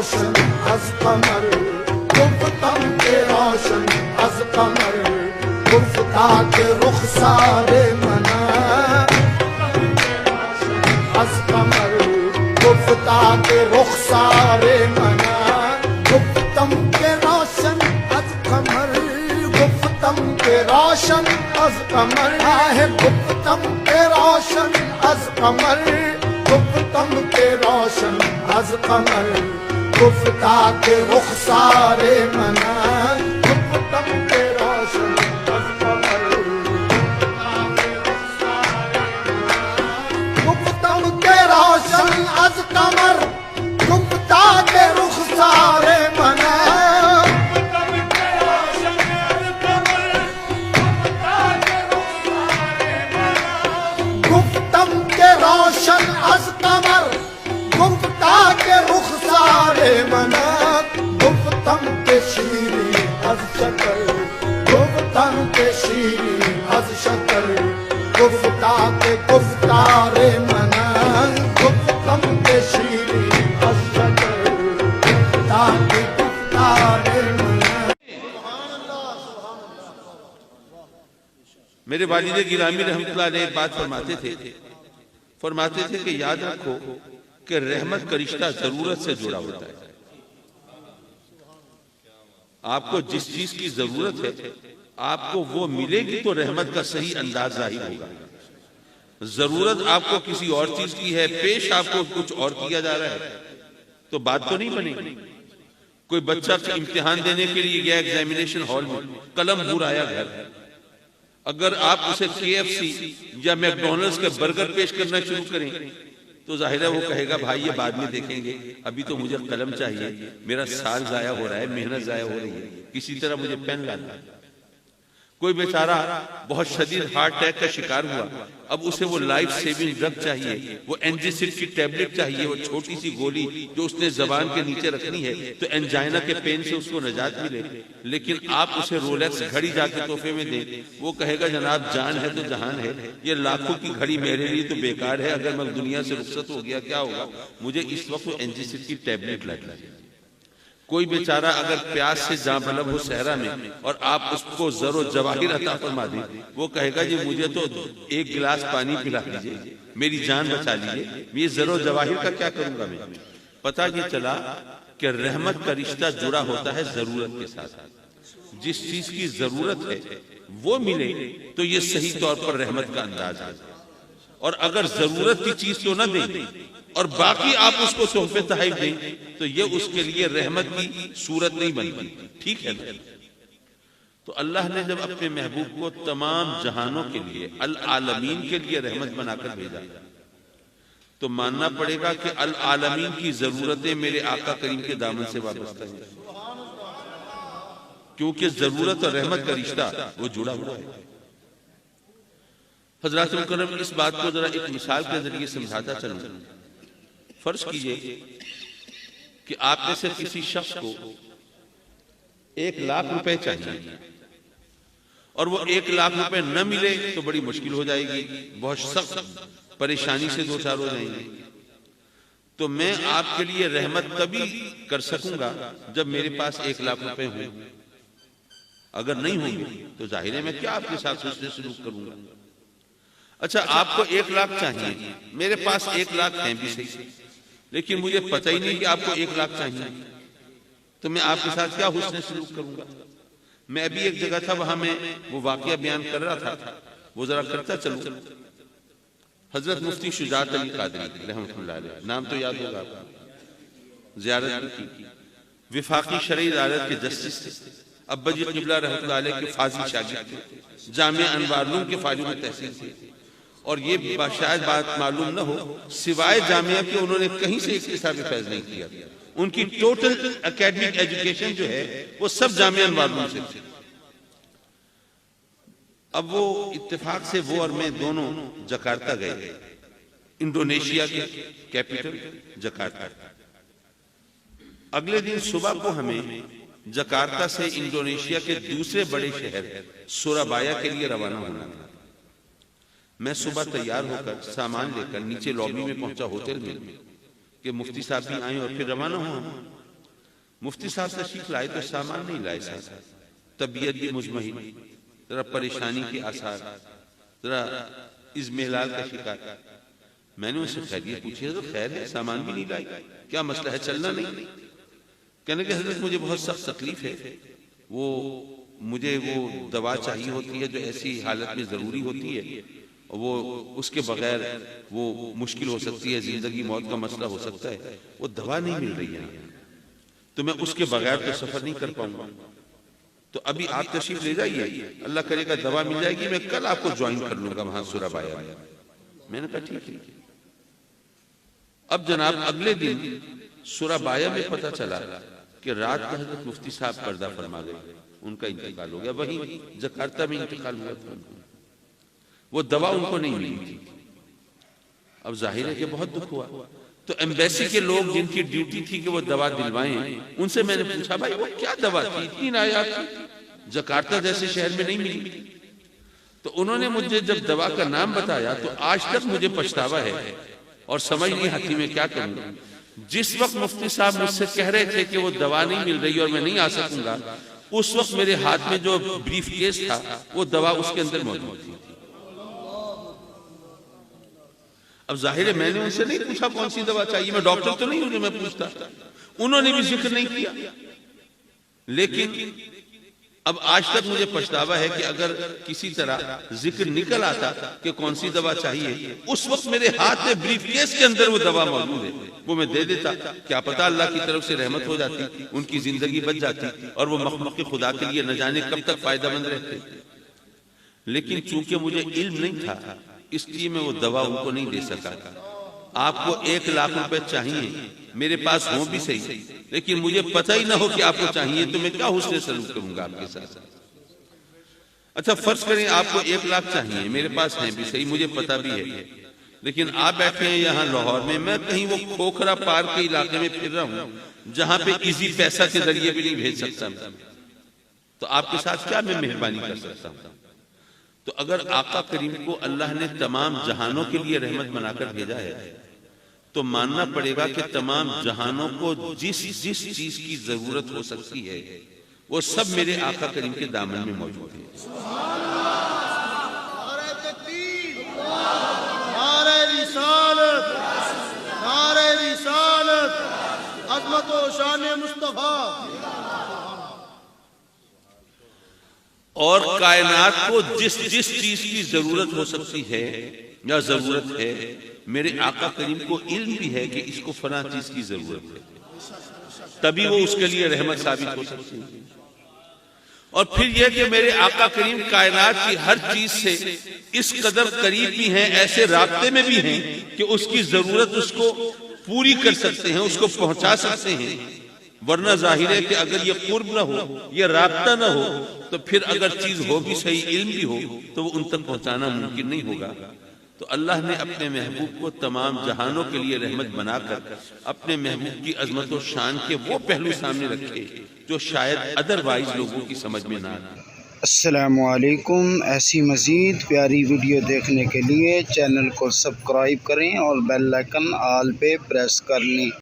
روشن از قمر گفتم که روشن از قمر گفتا که رخسار من از قمر گفتا که رخسار من گفتم که روشن از قمر گفتم که روشن از قمر گفتم که روشن از قمر گفتم که روشن از قمر گفتا که رخسار من گفتم که روشن از قمر گفتم که روشن از قمر گفتا که رخسار من گفتم که روشن از قمر گفتا که رخسار من گفتم که شیرین از شکر گفتم که شیرین از شکر گفتا که گفتار من گفتم که شیرین از شکر گفتا که گفتار من میرے والد گرامی رحمت اللہ علیہ ایک بات فرماتے تھے کہ یاد رکھو کہ رحمت کا رشتہ ضرورت سے جڑا ہوتا ہے. آپ کو جس چیز کی ضرورت ہے آپ کو وہ ملے گی تو رحمت کا صحیح انداز ظاہر ہوگا. ضرورت آپ کو کسی اور چیز کی ہے، پیش آپ کو کچھ اور کیا جا رہا ہے تو بات تو نہیں بنے گی. کوئی بچہ امتحان دینے کے لیے گیا ایگزامینیشن ہال میں، قلم بھول آیا گھر، اگر آپ اسے KFC یا میکڈونلڈز کے برگر پیش کرنا شروع کریں تو ظاہر ہے وہ کہے گا بھائی یہ بعد میں دیکھیں گے، ابھی تو مجھے قلم چاہیے، میرا سال ضائع ہو رہا ہے، محنت ضائع ہو رہی ہے، کسی طرح مجھے پین لانا. کوئی بیچارہ بہت شدید ہارٹ اٹیک کا شکار ہوا، اب اسے وہ لائف سیونگ ڈرگ چاہیے، وہ اینجیسڈ کی ٹیبلٹ چاہیے، وہ چھوٹی سی گولی جو اس نے زبان کے نیچے رکھنی ہے تو انجائنا کے پین سے اس کو نجات ملے. لیکن آپ اسے رولیکس گھڑی جا کے تحفے میں دیں، وہ کہے گا جناب جان ہے تو جہان ہے، یہ لاکھوں کی گھڑی میرے لیے تو بیکار ہے، اگر میں دنیا سے رخصت ہو گیا کیا ہوگا، مجھے اس وقت اینجیسڈ کی ٹیبلٹ لگی. کوئی بیچارہ اگر پیاس سے جاں بلب ہو صحرا میں اور آپ اس کو زر و جواہر عطا فرما دیں، وہ کہے گا جی مجھے تو ایک گلاس پانی پلا دیجئے، میری جان بچا لیجئے، یہ زر و جواہر کا کیا کروں گا میں. پتہ یہ چلا کہ رحمت کا رشتہ جڑا ہوتا ہے ضرورت کے ساتھ. جس چیز کی ضرورت ہے وہ ملے تو یہ صحیح طور پر رحمت کا انداز ہے. اور اگر ضرورت کی چیز تو نہ دیں اور باقی آپ اس کو تحفے تحائف دیں تو یہ اس کے لیے رحمت کی صورت نہیں بنتی. ٹھیک ہے. تو اللہ نے جب اپنے محبوب کو تمام جہانوں کے لیے العالمین کے لیے رحمت بنا کر بھیجا تو ماننا پڑے گا کہ العالمین کی ضرورتیں میرے آقا کریم کے دامن سے وابستہ ہیں، کیونکہ ضرورت اور رحمت کا رشتہ وہ جڑا ہوا ہے. حضرات مکرم اس بات کو ذرا ایک مثال کے ذریعے سمجھاتا چلوں. فرض کیجئے کہ آپ میں سے کسی شخص کو 1,00,000 روپے چاہیے اور وہ 1,00,000 روپے نہ ملے تو بڑی مشکل ہو جائے گی، بہت سخت پریشانی سے دو چار ہو جائیں گے. تو میں آپ کے لیے رحمت تبھی کر سکوں گا جب میرے پاس 1,00,000 روپے ہوں. اگر نہیں ہوں گے تو ظاہر ہے میں کیا آپ کے ساتھ حسن سلوک کروں گا. اچھا آپ کو 1,00,000 چاہیے، میرے پاس 1,00,000 ہیں بھی صحیح، لیکن مجھے پتہ ہی نہیں کہ آپ کو 1,00,000 چاہیے، تو میں آپ کے ساتھ کیا حسن سلوک کروں گا. میں ابھی ایک جگہ تھا، وہاں میں وہ واقعہ بیان کر رہا تھا، وہ ذرا کرتا چلوں. حضرت مفتی شجاعت علی قادری رحمۃ اللہ علیہ، نام تو یاد ہوگا آپ کو، زیارت کی، وفاقی شرعی عدالت کے جسٹس تھے، ابا جی قبلہ رحمۃ اللہ علیہ کے فاضل شاگرد تھے، جامعہ انوار علوم کے فارغ التحصیل تھے. اور یہ شاید بات معلوم نہ ہو، سوائے جامعہ کے انہوں نے کہیں سے اکتساب فیض نہیں کیا. ان کی ٹوٹل اکیڈمک ایجوکیشن جو ہے وہ سب جامعہ انوار علوم سے تھی. اب وہ اتفاق سے وہ اور میں دونوں جکارتا گئے، انڈونیشیا کے کیپٹل جکارتا. اگلے دن صبح کو ہمیں جکارتا سے انڈونیشیا کے دوسرے بڑے شہر سورابایا کے لیے روانہ ہونا تھا. میں صبح تیار ہو کر سامان لے کر نیچے لابی میں پہنچا ہوٹل میں کہ مفتی صاحب بھی آئیں اور پھر روانہ ہوں. مفتی صاحب تشریف لائے تو سامان نہیں لائے ساتھ، طبیعت بھی مزمحل، ذرا پریشانی کے آثار، ذرا اضمحلال کا شکار۔ میں نے ان سے خیریت پوچھی، تو خیر ہے، سامان بھی نہیں لائی، کیا مسئلہ ہے، چلنا نہیں؟ کہنے کہ حضرت مجھے بہت سخت تکلیف ہے، مجھے وہ دوا چاہیے ہوتی ہے جو ایسی حالت میں ضروری ہوتی ہے، وہ اس کے بغیر وہ مشکل ہو سکتی ہے، زندگی موت کا مسئلہ ہو سکتا ہے، وہ دوا نہیں مل رہی ہے، تو میں اس کے بغیر تو سفر نہیں کر پاؤں گا، تو ابھی آپ تشریف لے جائیے، اللہ کرے گا دوا مل جائے گی، میں کل آپ کو جوائن کر لوں گا وہاں سورابایا میں۔ میں نے کہا ٹھیک ہے۔ اب جناب اگلے دن سورابایا میں پتہ چلا کہ رات کو حضرت مفتی صاحب پردہ فرما گئے، ان کا انتقال ہو گیا، وہیں جکارتہ میں انتقال ہوا تھا ان کو، وہ دوا ان کو نہیں ملی تھی۔ اب ظاہر ہے کہ بہت دکھ ہوا، تو ایمبیسی کے لوگ جن کی ڈیوٹی تھی کہ وہ دوا دلوائیں، ان سے میں نے پوچھا بھائی وہ کیا دوا تھی، اتنی نایاب تھی، جکارتہ جیسے شہر میں نہیں ملی؟ تو انہوں نے مجھے جب دوا کا نام بتایا تو آج تک مجھے پچھتاوا ہے اور سمجھ نہیں آتی میں کیا کروں۔ جس وقت مفتی صاحب مجھ سے کہہ رہے تھے کہ وہ دوا نہیں مل رہی اور میں نہیں آ سکوں گا، اس وقت میرے ہاتھ میں جو بریف کیس تھا وہ دوا اس کے اندر موجود تھی۔ اب ظاہر ہے میں نے ان سے نہیں پوچھا کون سی دوا چاہیے، میں ڈاکٹر تو نہیں ہوں جو میں پوچھتا، انہوں نے بھی ذکر نہیں کیا، لیکن اب آج تک مجھے پچھتاوا ہے کہ اگر کسی طرح ذکر نکل آتا کہ کون سی دوا چاہیے، اس وقت میرے ہاتھ میں بریف کیس کے اندر وہ دوا موجود ہے، وہ میں دے دیتا، کیا پتا اللہ کی طرف سے رحمت ہو جاتی، ان کی زندگی بچ جاتی اور وہ مخلوق خدا کے لیے نہ جانے کب تک فائدہ مند رہتے۔ لیکن چونکہ مجھے علم نہیں تھا اس لیے میں وہ دوا ان کو نہیں دے سکا۔ آپ کو 1 لاکھ روپے چاہیے، میرے پاس ہوں بھی صحیح، لیکن مجھے پتہ ہی نہ ہو کہ آپ کو چاہیے تو میں کیا حسن سلوک کروں گا آپ کے ساتھ۔ اچھا فرض کریں آپ کو 1 لاکھ چاہیے، میرے پاس ہیں بھی صحیح، مجھے پتہ بھی ہے، لیکن آپ بیٹھے ہیں یہاں لاہور میں، میں کہیں وہ کھوکھرا پارک کے علاقے میں پھر رہا ہوں جہاں پہ ایزی پیسہ کے ذریعے بھی نہیں بھیج سکتا، تو آپ کے ساتھ کیا میں مہربانی کر سکتا ہوں؟ تو اگر آقا کریم کو اللہ نے تمام جہانوں کے لیے رحمت بنا کر بھیجا ہے تو ماننا پڑے گا کہ تمام جہانوں کو جس چیز کی ضرورت ہو سکتی ہے وہ سب میرے آقا کریم کے دامن میں موجود ہے۔ نعرہ تکبیر، نعرہ رسالت، نعرہ رسالت، عظمت و شان مصطفیٰ۔ اور کائنات کو جس چیز کی ضرورت ہو سکتی ہے یا ضرورت ہے، میرے آقا کریم کو علم بھی ہے کہ اس کو فلاں چیز کی ضرورت ہے، تبھی وہ اس کے لیے رحمت ثابت ہو سکتی ہے۔ اور پھر یہ کہ میرے آقا کریم کائنات کی ہر چیز سے اس قدر قریب بھی ہیں، ایسے رابطے میں بھی ہیں کہ اس کی ضرورت اس کو پوری کر سکتے ہیں، اس کو پہنچا سکتے ہیں۔ ورنہ ظاہر ہے کہ اگر یہ قرب نہ ہو، یہ رابطہ نہ ہو، تو پھر اگر چیز ہو بھی صحیح، علم بھی ہو، تو وہ ان تک پہنچانا ممکن نہیں ہوگا۔ تو اللہ نے اپنے محبوب کو تمام جہانوں کے لیے رحمت بنا کر اپنے محبوب کی عظمت و شان کے وہ پہلو سامنے رکھے جو شاید ادروائز لوگوں کی سمجھ میں نہ آتے۔ السلام علیکم۔ ایسی مزید پیاری ویڈیو دیکھنے کے لیے چینل کو سبسکرائب کریں اور بیل آئیکن آل پہ پریس کر لیں۔